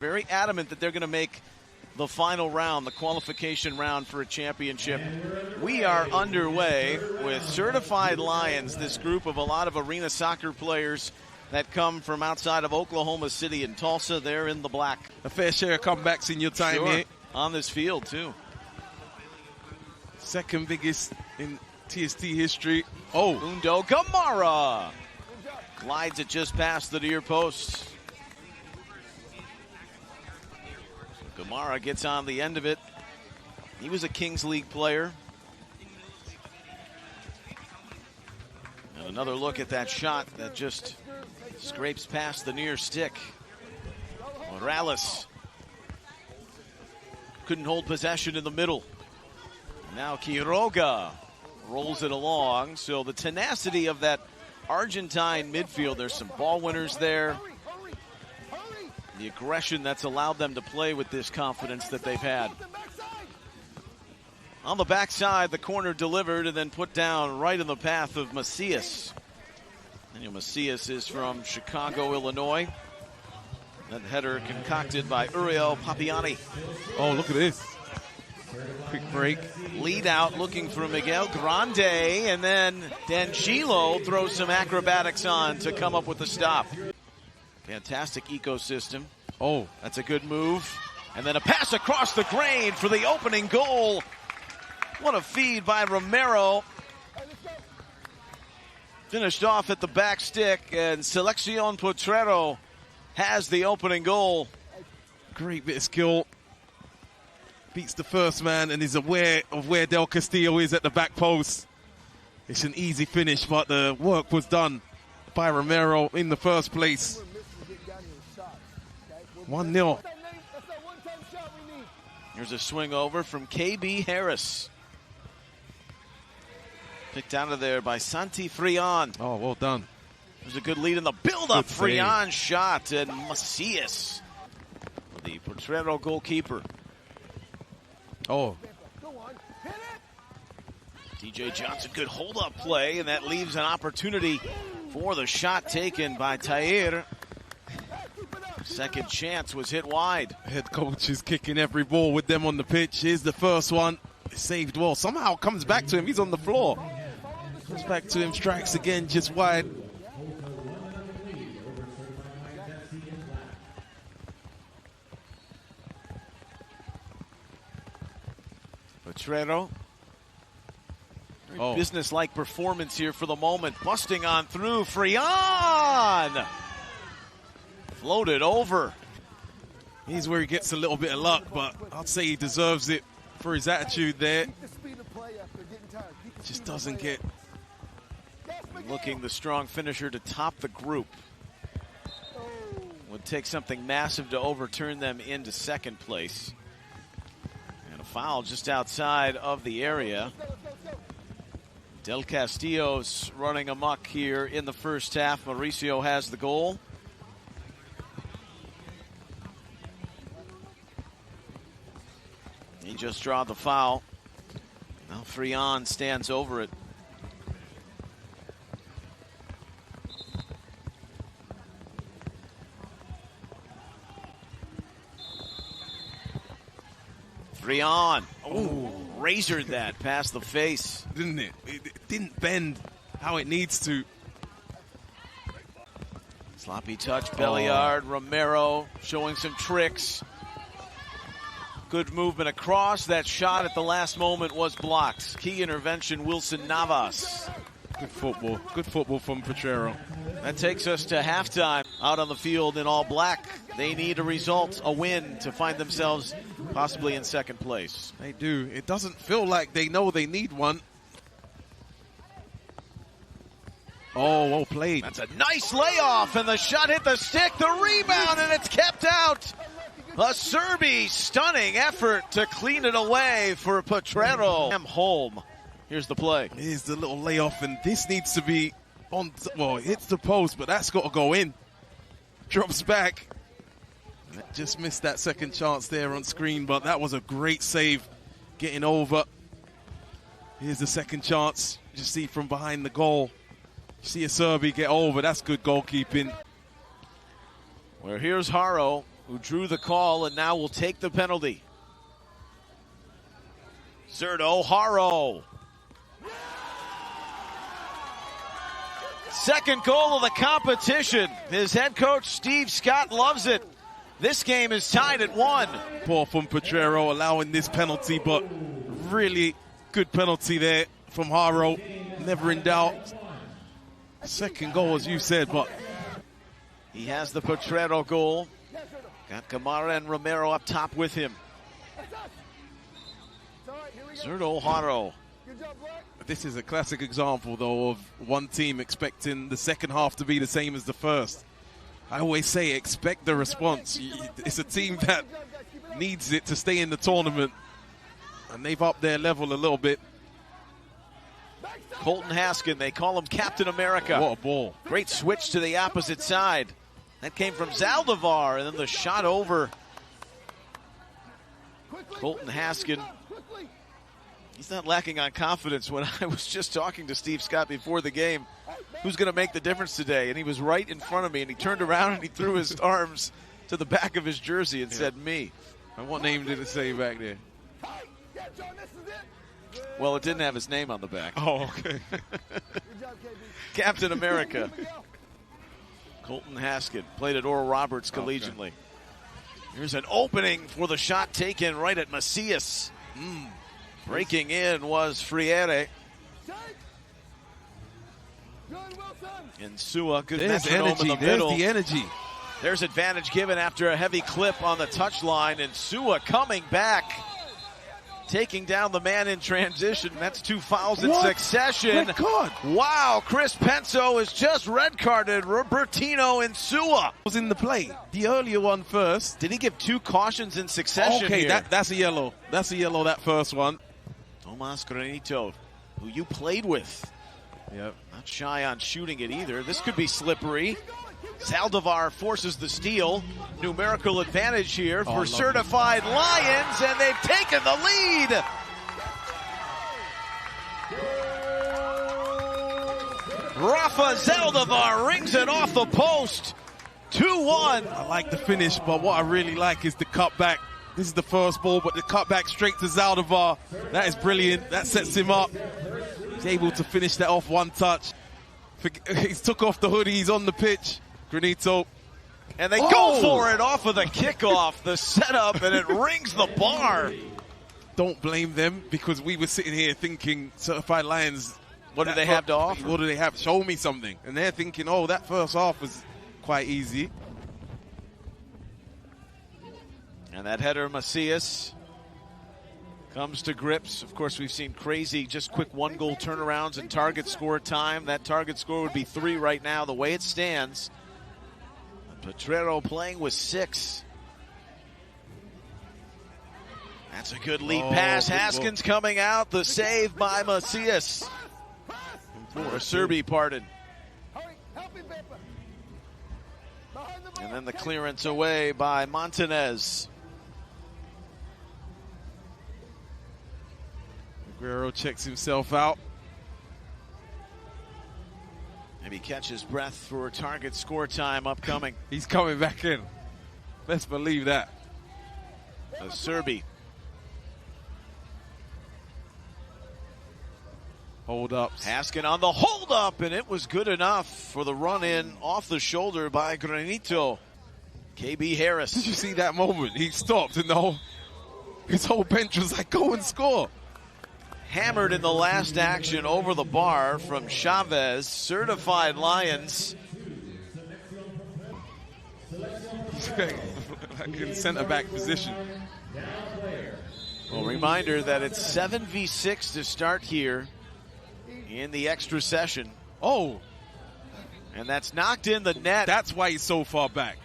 Very adamant that they're going to make the final round, the qualification round for a championship. We are underway with Certified Lions, this group of a lot of arena soccer players that come from outside of Oklahoma City and Tulsa. They're in the black. A fair share of comebacks in your time here. On this field, too. Second biggest in TST history. Undo Gamara glides it just past the near post. Gamara gets on the end of it. He was a Kings League player. And another look at that shot that just scrapes past the near stick. Morales couldn't hold possession in the middle. Now Quiroga rolls it along. So the tenacity of that Argentine midfield, there's some ball winners there. The aggression that's allowed them to play with this confidence that they've had. On the backside, the corner delivered and then put down right in the path of Macias. Daniel Macias is from Chicago, Illinois. That header concocted by Uriel Papiani. Oh, look at this. Quick break. Lead out looking for Miguel Grande, and then D'Angelo throws some acrobatics on to come up with the stop. Fantastic ecosystem. Oh, that's a good move. And then a pass across the grain for the opening goal. What a feed by Romero. Finished off at the back stick, and Seleccion Potrero has the opening goal. Great bit of skill. Beats the first man and is aware of where Del Castillo is at the back post. It's an easy finish, but the work was done by Romero in the first place. 1-0. Here's a swing over from KB Harris. Picked out of there by Santi Frian. Oh, well done. There's a good lead in the build-up. Frian shot, and Macias, the Potrero goalkeeper. Oh. DJ Johnson, good hold-up play, and that leaves an opportunity for the shot taken by Tair. Second chance was hit wide. Head coach is kicking every ball with them on the pitch. Here's the first one. Saved well. Somehow comes back to him. He's on the floor. Comes back to him. Strikes again just wide. Potrero. Business-like performance here for the moment. Busting on through. Frian! Floated over. Here's where he gets a little bit of luck, but I'd say he deserves it for his attitude there. Just doesn't get. Looking the strong finisher to top the group. Would take something massive to overturn them into second place. And a foul just outside of the area. Del Castillo's running amok here in the first half. Mauricio has the goal. He just drawed the foul. Now Frian stands over it. Frian, razored that past the face. Didn't it? It didn't bend how it needs to. Sloppy touch, Belliard, Romero showing some tricks. Good movement across. That shot at the last moment was blocked. Key intervention, Wilson Navas. Good football. Good football from Potrero. That takes us to halftime. Out on the field in all black. They need a result, a win, to find themselves possibly in second place. They do. It doesn't feel like they know they need one. Oh, well played. That's a nice layoff, and the shot hit the stick, the rebound, and it's kept out. A Serbi stunning effort to clean it away for Potrero. Holm. Here's the play. Here's the little layoff, and this needs to be on. Well, it hits the post, but that's got to go in. Drops back. Just missed that second chance there on screen, but that was a great save getting over. Here's the second chance. You see from behind the goal. You see a Serbi get over. That's good goalkeeping. Well, here's Haro, who drew the call and now will take the penalty. Zerto Haro. Second goal of the competition. His head coach, Steve Scott, loves it. This game is tied at 1. Poor from Potrero allowing this penalty, but really good penalty there from Haro. Never in doubt. Second goal, as you said, but he has the Potrero goal. Got Camara and Romero up top with him. Zerto Haro. This is a classic example, though, of one team expecting the second half to be the same as the first. I always say expect the response. It's a team that needs it to stay in the tournament, and they've upped their level a little bit. Colton Haskin, they call him Captain America. What a ball. Great switch to the opposite side. That came from Zaldivar, and then the shot over. Colton Haskin. He's not lacking on confidence. When I was just talking to Steve Scott before the game, who's going to make the difference today? And he was right in front of me, and he turned around and he threw his arms to the back of his jersey and said, me. And what name did it say back there? Well, it didn't have his name on the back. Oh, okay. Captain America. Colton Haskin played at Oral Roberts collegiately. Okay. Here's an opening for the shot taken right at Macias. Breaking in was Friere. And Sua, good metronome in the middle. There's the energy. There's advantage given after a heavy clip on the touchline, and Sua coming back, taking down the man in transition. That's 2 fouls in succession. Red card. Wow, Chris Penso is just red carded. Robertino and Sua was in the play. The earlier one first. Did he give 2 cautions in succession? Okay, here? that's a yellow. That's a yellow, that first one. Tomas Granito, who you played with. Yep. Not shy on shooting it either. This could be slippery. Zaldivar forces the steal. Numerical advantage here for Certified Lions, and they've taken the lead. Rafa Zaldivar rings it off the post. 2-1. I like the finish, but what I really like is the cutback. This is the first ball, but the cutback straight to Zaldivar. That is brilliant. That sets him up. He's able to finish that off one touch. He's took off the hoodie. He's on the pitch. Granito. And they go for it off of the kickoff, the setup, and it rings the bar. Don't blame them, because we were sitting here thinking, Certified Lions, what do they have to offer? What do they have? Show me something. And they're thinking, oh, that first half was quite easy. And that header, Macias, comes to grips. Of course, we've seen crazy, just quick 1-goal turnarounds and target score time. That target score would be 3 right now, the way it stands. Potrero playing with 6. That's a good lead pass. Haskins coming out. The save by Macias. Or Serbi, pardon. And then the clearance away by Montanez. Guerrero checks himself out. Maybe catch his breath for target score time upcoming. He's coming back in. Let's believe that. Serbi. Hold up. Haskin on the hold up, and it was good enough for the run in off the shoulder by Granito. KB Harris. Did you see that moment? He stopped, and his whole bench was like, go and score. Hammered in the last action over the bar from Chavez. Certified Lions. He's like in center-back position. Well, reminder that it's 7v6 to start here in the extra session. Oh. And that's knocked in the net. That's why he's so far back.